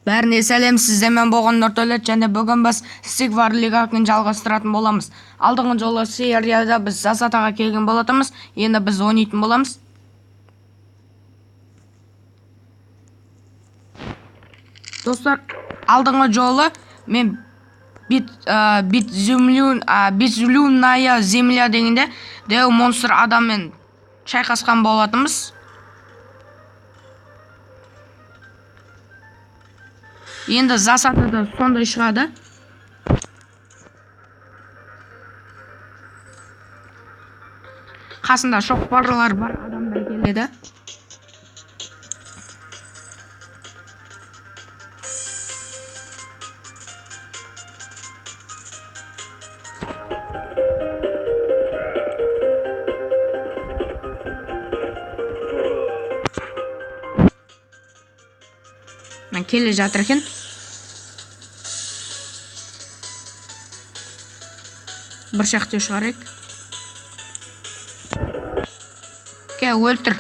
Бәріне сәлем, сіздермен болған Нұртөлет, және бүгін біз Стигвар Лигакын жалғастыратын боламыз. Алдыңғы жолы серияда біз Засатаға келген болатымыз, енді біз ойнайтын боламыз. Достар, алдыңғы жолы мен Безлюдная земля дегенде деу монстр адаммен шайқасқан болатымыз. Енді Засатада сондай шығады. Қасында шоқпарлар бар адамдар келеді. Мен келе жатыр екен. Бір шақты шығарайық. Ке, өлтір.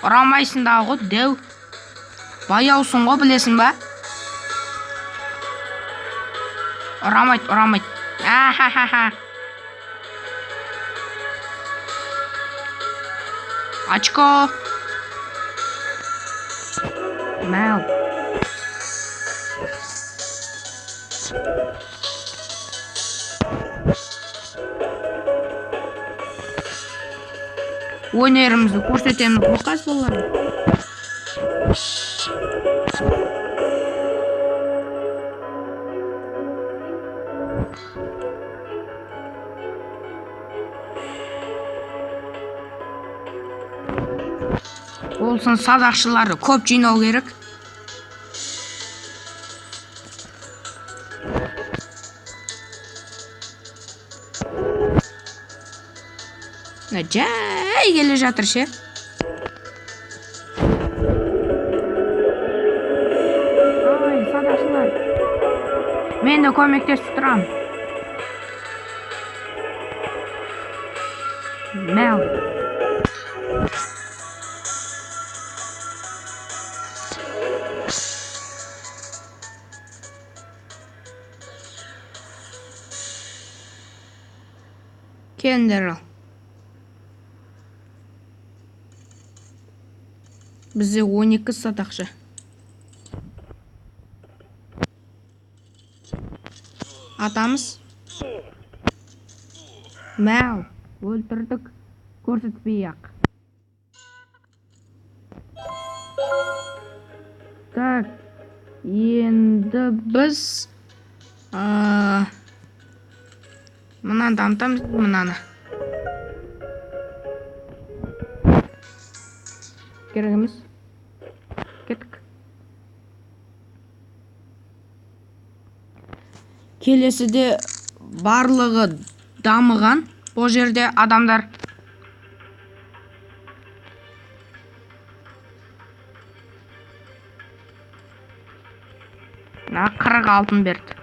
Ұрамайсың дағы, деу. Баяусың ғой, білесің ба? Ұрамайд. Ахахаха. Очко. Мәу. Өнерімізді көрсетеміз, қорқас болар. Олсын садақшыларды көп жинау керек. Жай келе жатыр ше. Ой, садақшылар. Мен де көмектесіп тұрам. Мәу. Кендерл. Бізде 12 садақшы. Атамыз. Мәу, өлтірдік. Көрсетпей-ақ. Так, енді біз мынаны дамытамыз, мынаны. Керегіміз. Кеттік. Келесіде барлығы дамыған. Бұл жерде адамдар на 40 алтын берді.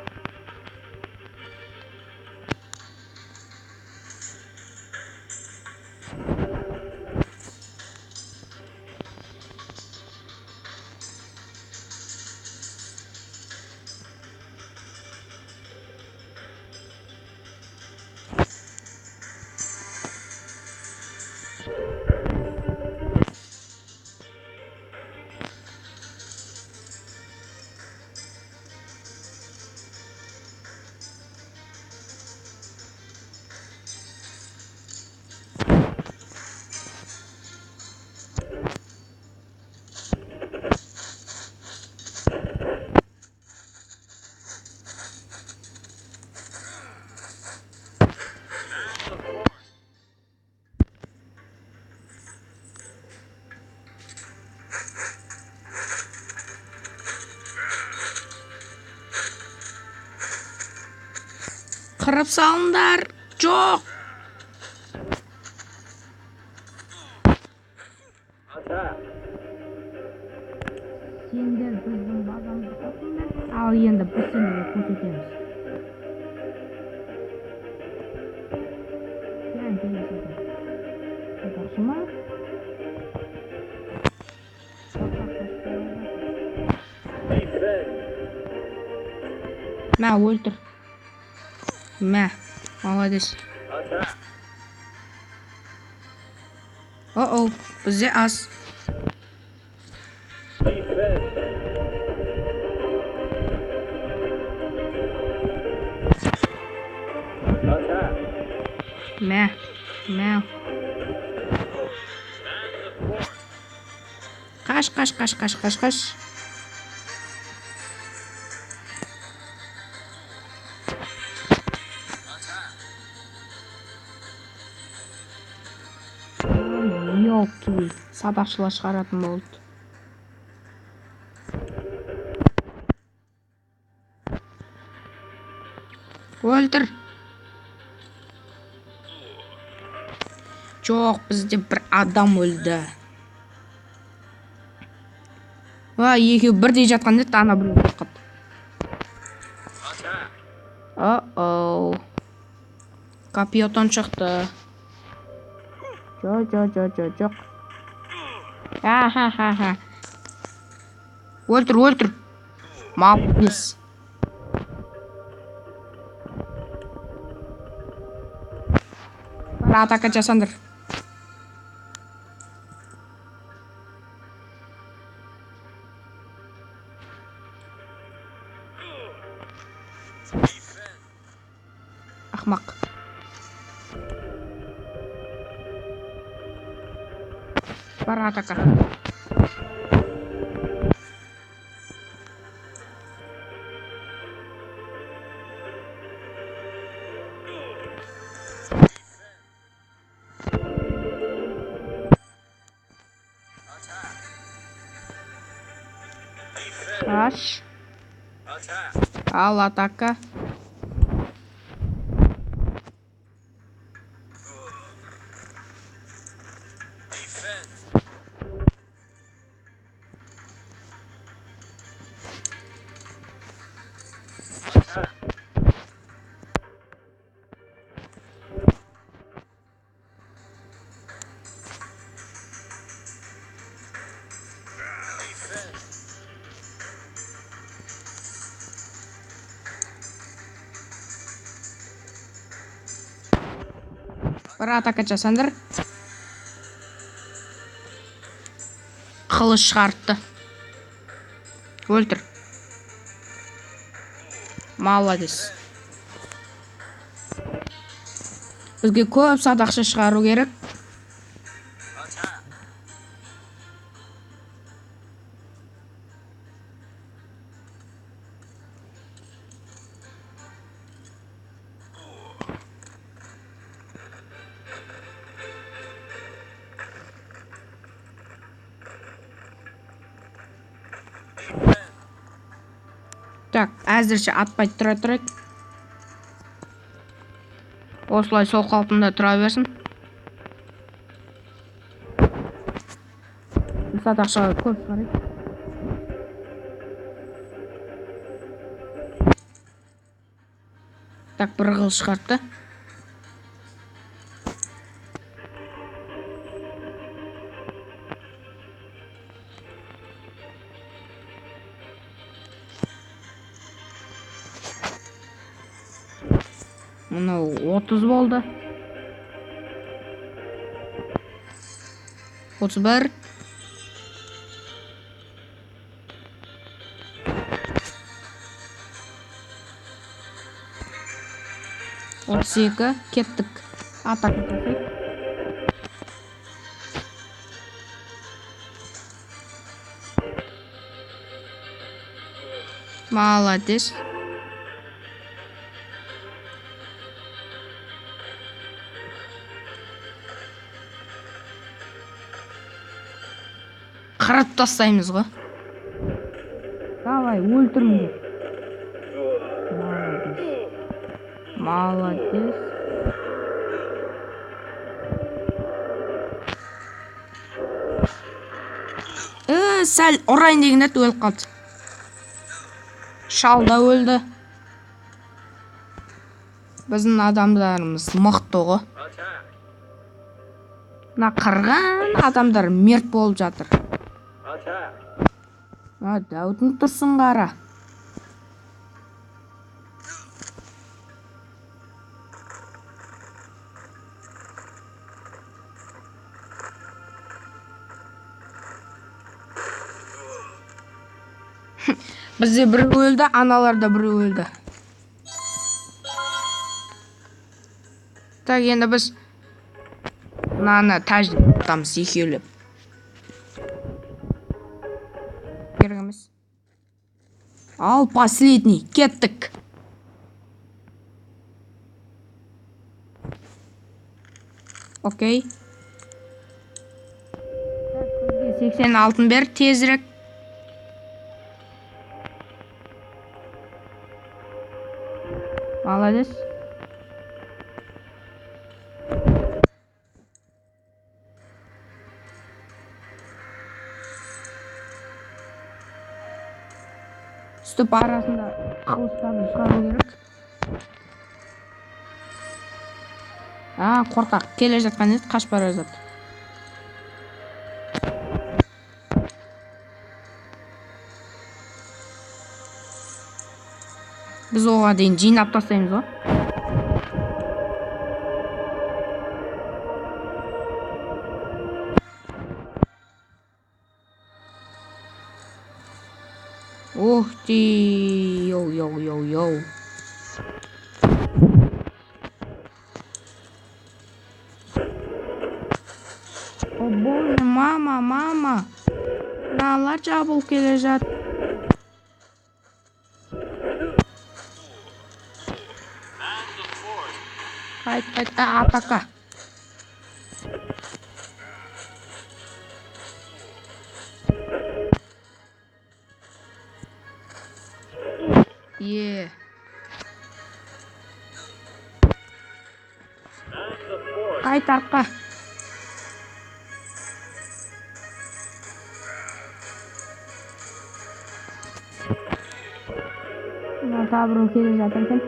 Қырып салындар. Жоқ. Сендер біздің базамызды қосыңдар. Ал енді біз сендерге көрсетеміз. Садақшы ма? Мә, өлтір. Мә, молодец. О-оу, бізде аз. Мә, мә. Қаш. Ёлки, садақшылар шығаратын болды. Өлтір. Жоқ, бізде бір адам өлді. Екеу бірдей жатқан еді, ана біреу қорқып. О-оу. Копьетон шықты. Жоқ. Ха-ха-ха. Өлтір. Молодец. Атака жасаңдар. Ақмақ. Бар атака. Аш. Ал атака. Бір атака жасаңдар. Қылыш шығартты. Өлтір. Молодец. Бізге көп садақшы шығару керек. Так, әзірше атпай тұра тұрайық. Осылай сол қалпында тұра берсін. Садақшыға көп шығарайық. Так, бір қыл шығартты. Мынау 30 болды. 31. 32. Кеттік. Атака жасайық. Молодец. Қырып тастаймыз ғой. Давай, өлтіріңдер. Молодец. Сәл ұрайын деген еді, өліп қалды. Шал да өлді. Біздің адамдарымыз мықты ғой. Мына қырған адамдар мерт болып жатыр. Дәудің тұрсын қара. Бізде біреу өлді, аналарда біреу өлді. Так, енді біз мынаны тәждіп тұтамыз екеулеп. Керек емес. Ал, последний, кеттік. Окей. 80 алтын бер, тезірек. Молодец. Үстіп арасында қылыштарды шығару керек. Қорқақ келе жатқан еді, қашып бара жатты. Біз оға дейін жинап тастаймыз ғой. Ух ты, йоу. О боже, мама. Мыналар жабылып келе жатты. Қайт, атака. Қайт артқа. Табыру келе жатыр екен.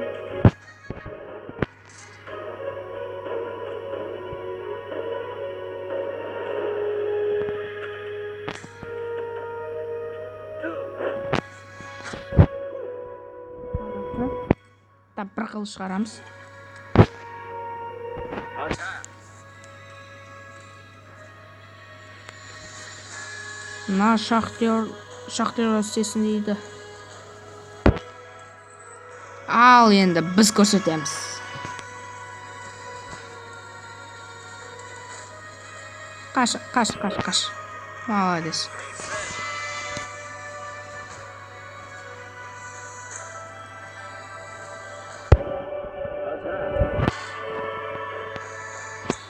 Бір қыл шығарамыз. Мына шахтер істесін дейді. Ал, енді біз көрсетеміз. Қаш. Молодец.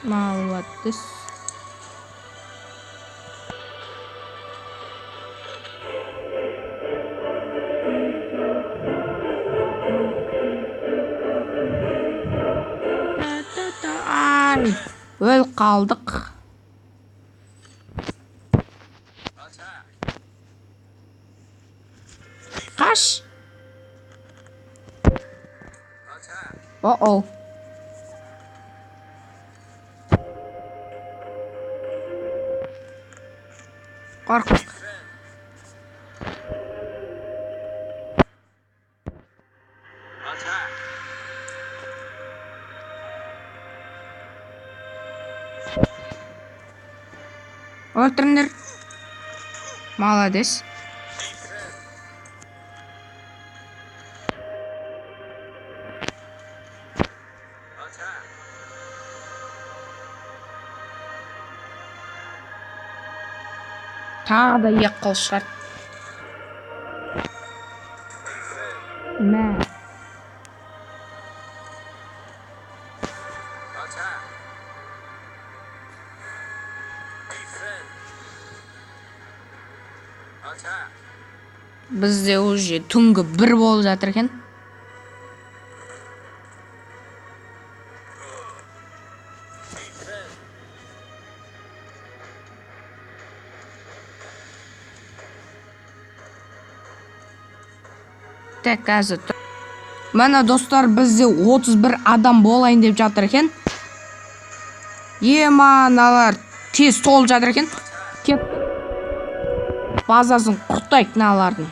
Молодец. Ай, өл қалдық. Қаш. О-о. Қорқақ. Өлтіріңдер. Молодец. Тағы да екі қыл шығар. Мә. Бізде уже түнгі 1 болып жатыр екен. Так, қазір. Мына достар, бізде 31 адам болайын деп жатыр екен. Еманалар тез толып жатыр екен. Кеп базасын құртайық налардың.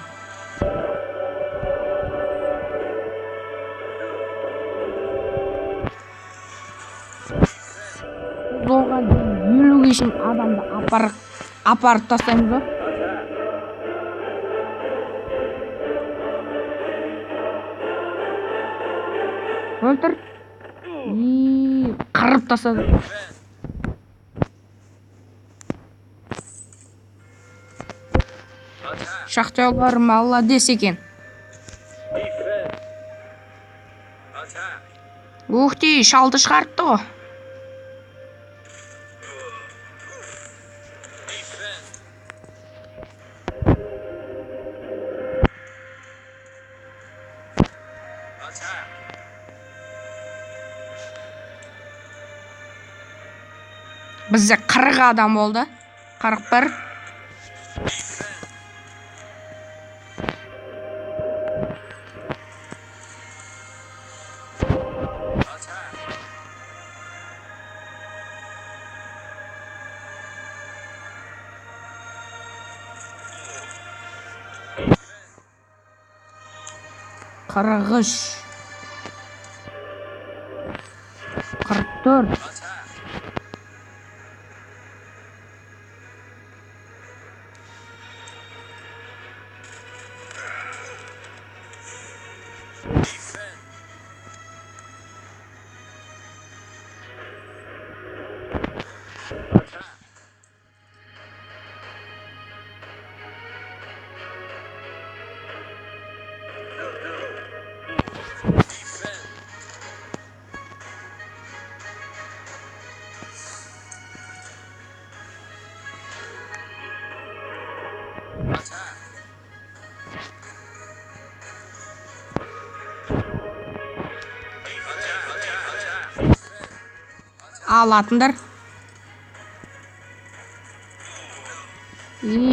Оған 50-ге шейін адамды апарып тастаймыз ба? Өлтір. Қырып тастады. Шахтерлар молодец екен. Ух ты, шалды шығартты ғой. Бізде 40 адам болды. 41. Қырық үш. 44. Алатындар.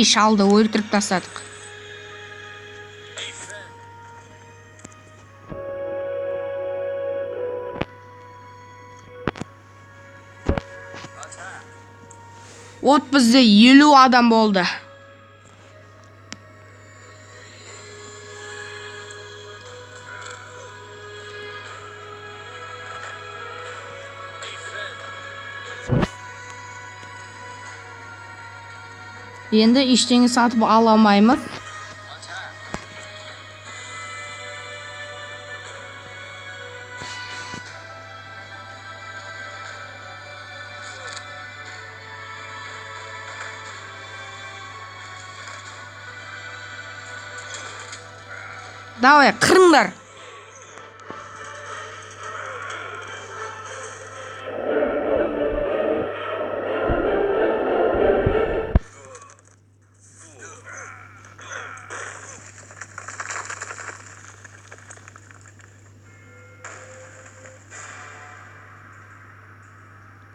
Шалды өлтіріп тастадық. От бізде 50 адам болды. Енді ештеңе сатып ала алмаймыз. Давай, қырыңдар.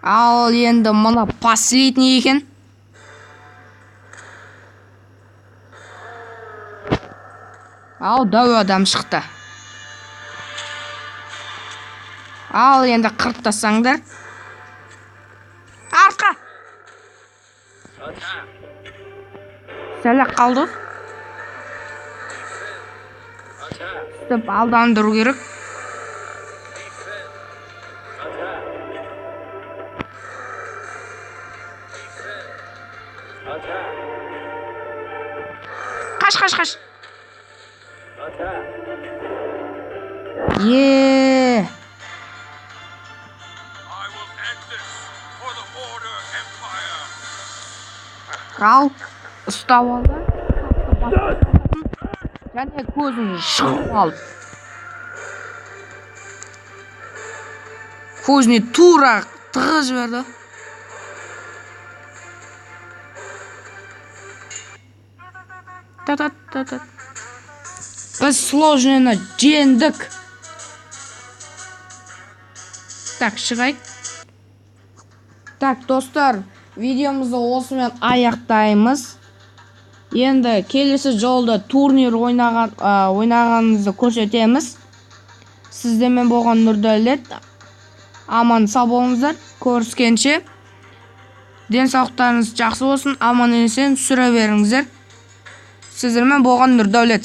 Ал енді мұны последний екен. Ал дәу адам шықты. Ал енді қырып тастаңдар. Артқа. Сәлі қалды. Сөйтіп алдандыру керек. Қаш. Ал, ұстап алды. Және көзін шығып алып. Көзіне тура тығыз жіберді. Біз сложныйны жеңдік. Так, шығайық. Так, достар, видеомызды осымен аяқтаймыз. Енді келесі жолда турнир ойнағанымызды көрсетеміз. Сіздермен болған Нұрдәулет. Аман сау болыңыздар. Көріскенше. Денсаулықтарыңыз жақсы болсын. Аман есен сүре беріңіздер. Сіздермен болған Нұрдәулет.